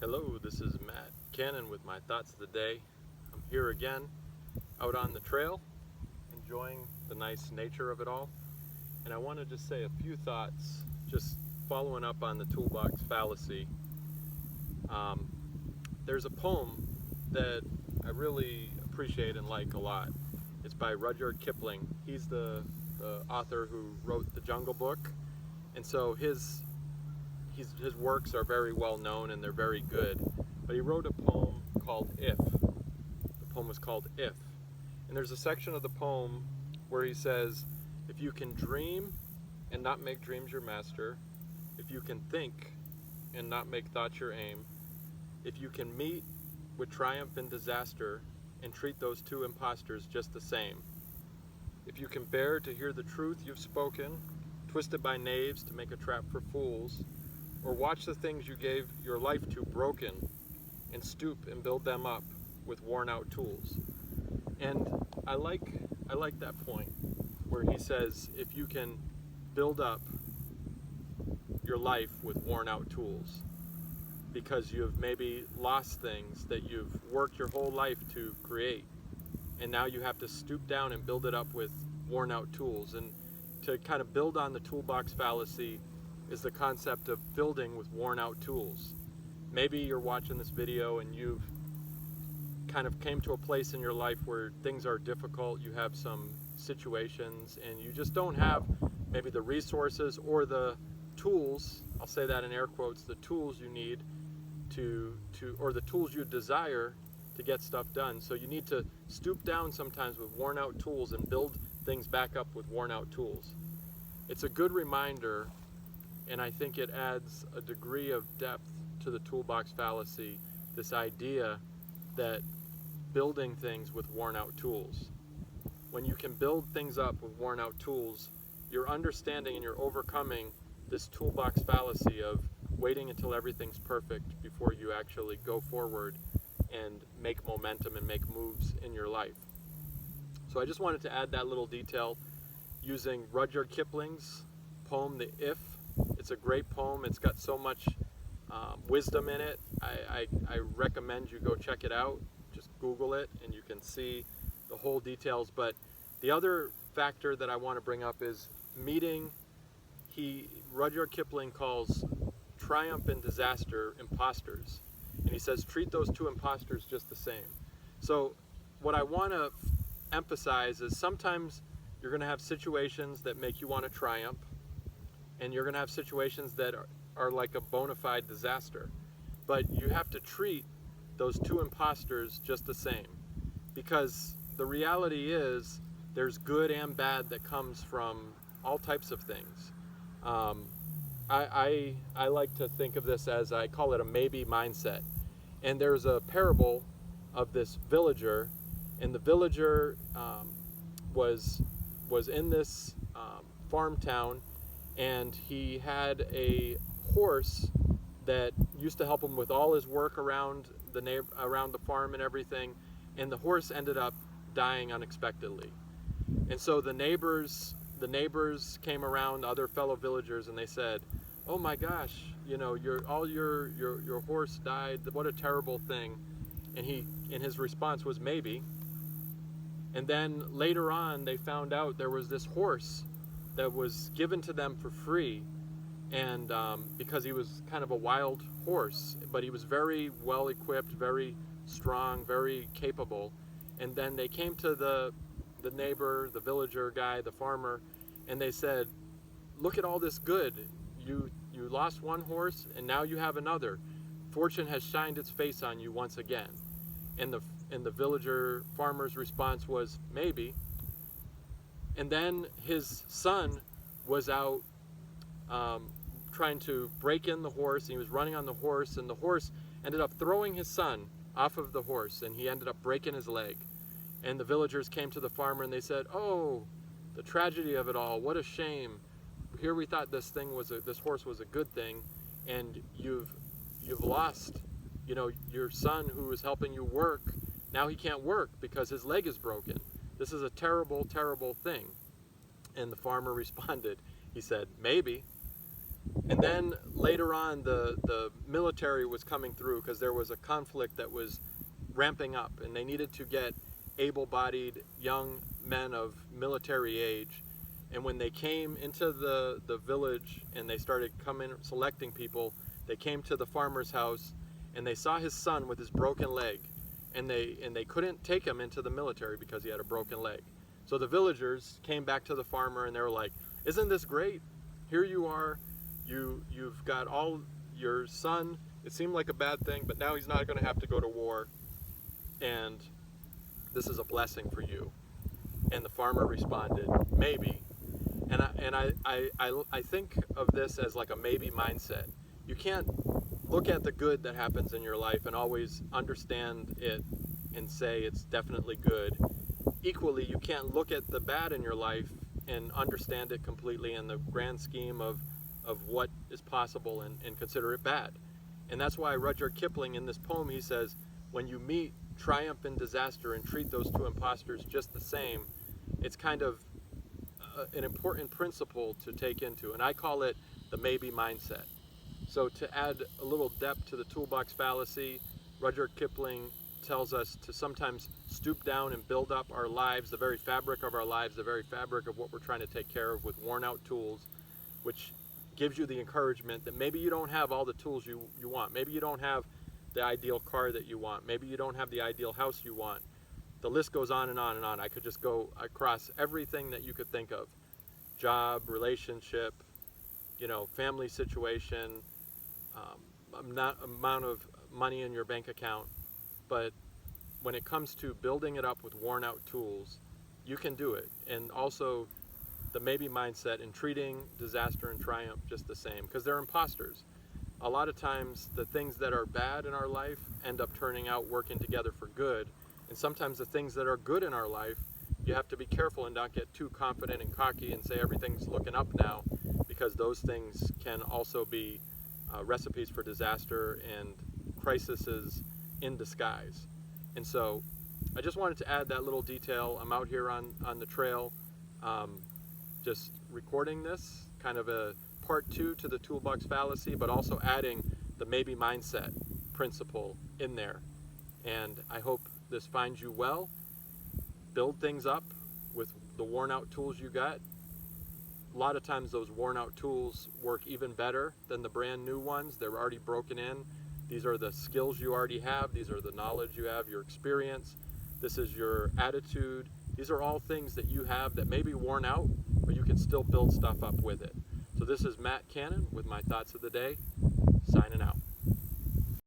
Hello, this is Matt Cannon with my thoughts of the day. I'm here again, out on the trail, enjoying the nice nature of it all. And I want to just say a few thoughts, just following up on the Toolbox Fallacy. There's a poem that I really appreciate and like a lot. It's by Rudyard Kipling. He's the author who wrote the Jungle Book. And so his works are very well known and they're very good. But he wrote a poem called If. The poem was called If. And there's a section of the poem where he says, if you can dream and not make dreams your master, if you can think and not make thoughts your aim, if you can meet with triumph and disaster and treat those two impostors just the same, if you can bear to hear the truth you've spoken, twisted by knaves to make a trap for fools, or watch the things you gave your life to broken and stoop and build them up with worn out tools. And I like that point where he says, if you can build up your life with worn out tools because you've maybe lost things that you've worked your whole life to create, and now you have to stoop down and build it up with worn out tools. And to kind of build on the Toolbox Fallacy is the concept of building with worn out tools. Maybe you're watching this video and you've kind of came to a place in your life where things are difficult, you have some situations and you just don't have maybe the resources or the tools, I'll say that in air quotes, the tools you need or the tools you desire to get stuff done. So you need to stoop down sometimes with worn out tools and build things back up with worn out tools. It's a good reminder, and I think it adds a degree of depth to the Toolbox Fallacy, this idea that building things with worn out tools. When you can build things up with worn out tools, you're understanding and you're overcoming this Toolbox Fallacy of waiting until everything's perfect before you actually go forward and make momentum and make moves in your life. So I just wanted to add that little detail using Rudyard Kipling's poem, The If. It's a great poem. It's got so much wisdom in it. I recommend you go check it out. Just Google it and you can see the whole details. But the other factor that I want to bring up is meeting, Rudyard Kipling calls triumph and disaster imposters. And he says, treat those two imposters just the same. So what I want to emphasize is sometimes you're going to have situations that make you want to triumph, and you're going to have situations that are like a bona fide disaster. But you have to treat those two imposters just the same, because the reality is there's good and bad that comes from all types of things. I like to think of this as, I call it a maybe mindset. And there's a parable of this villager, and the villager was in this farm town, and he had a horse that used to help him with all his work around the farm and everything, and the horse ended up dying unexpectedly. And so the neighbors came around, other fellow villagers, and they said, oh my gosh, your horse died, what a terrible thing. And his response was maybe. And then later on they found out there was this horse that was given to them for free, and because he was kind of a wild horse, but he was very well equipped, very strong, very capable. And then they came to the neighbor, the villager guy, the farmer, and they said, look at all this good. You lost one horse and now you have another. Fortune has shined its face on you once again. And the villager farmer's response was maybe. And then his son was out trying to break in the horse, and he was running on the horse, and the horse ended up throwing his son off of the horse, and he ended up breaking his leg. And the villagers came to the farmer and they said, oh, the tragedy of it all, what a shame. Here we thought this horse was a good thing, and you've lost, your son who was helping you work. Now he can't work because his leg is broken. This is a terrible, terrible thing. And the farmer responded, he said, maybe. And then later on, the military was coming through because there was a conflict that was ramping up, and they needed to get able-bodied young men of military age. And when they came into the village and they started coming selecting people, they came to the farmer's house and they saw his son with his broken leg, and they couldn't take him into the military because he had a broken leg. So the villagers came back to the farmer and they were like, "Isn't this great? Here you are. You've got all your son. It seemed like a bad thing, but now he's not going to have to go to war, and this is a blessing for you." And the farmer responded, "Maybe." And I think of this as like a maybe mindset. You can't look at the good that happens in your life and always understand it and say it's definitely good. Equally, you can't look at the bad in your life and understand it completely in the grand scheme of what is possible and consider it bad. And that's why Rudyard Kipling, in this poem, he says, when you meet triumph and disaster and treat those two imposters just the same, it's kind of an important principle to take into. And I call it the maybe mindset. So to add a little depth to the toolbox fallacy, Rudyard Kipling tells us to sometimes stoop down and build up our lives, the very fabric of our lives, the very fabric of what we're trying to take care of with worn out tools, which gives you the encouragement that maybe you don't have all the tools you want. Maybe you don't have the ideal car that you want. Maybe you don't have the ideal house you want. The list goes on and on and on. I could just go across everything that you could think of. Job, relationship, family situation, amount of money in your bank account. But when it comes to building it up with worn out tools, you can do it. And also the maybe mindset in treating disaster and triumph just the same, because they're imposters. A lot of times the things that are bad in our life end up turning out working together for good. And sometimes the things that are good in our life, you have to be careful and not get too confident and cocky and say everything's looking up now, because those things can also be recipes for disaster and crises in disguise. And so I just wanted to add that little detail. I'm out here on the trail, just recording this, kind of a part 2 to the toolbox fallacy, but also adding the maybe mindset principle in there. And I hope this finds you well. Build things up with the worn out tools you got. A lot of times those worn out tools work even better than the brand new ones. They're already broken in. These are the skills you already have. These are the knowledge you have, your experience. This is your attitude. These are all things that you have that may be worn out, but you can still build stuff up with it. So this is Matt Cannon with my thoughts of the day, signing out.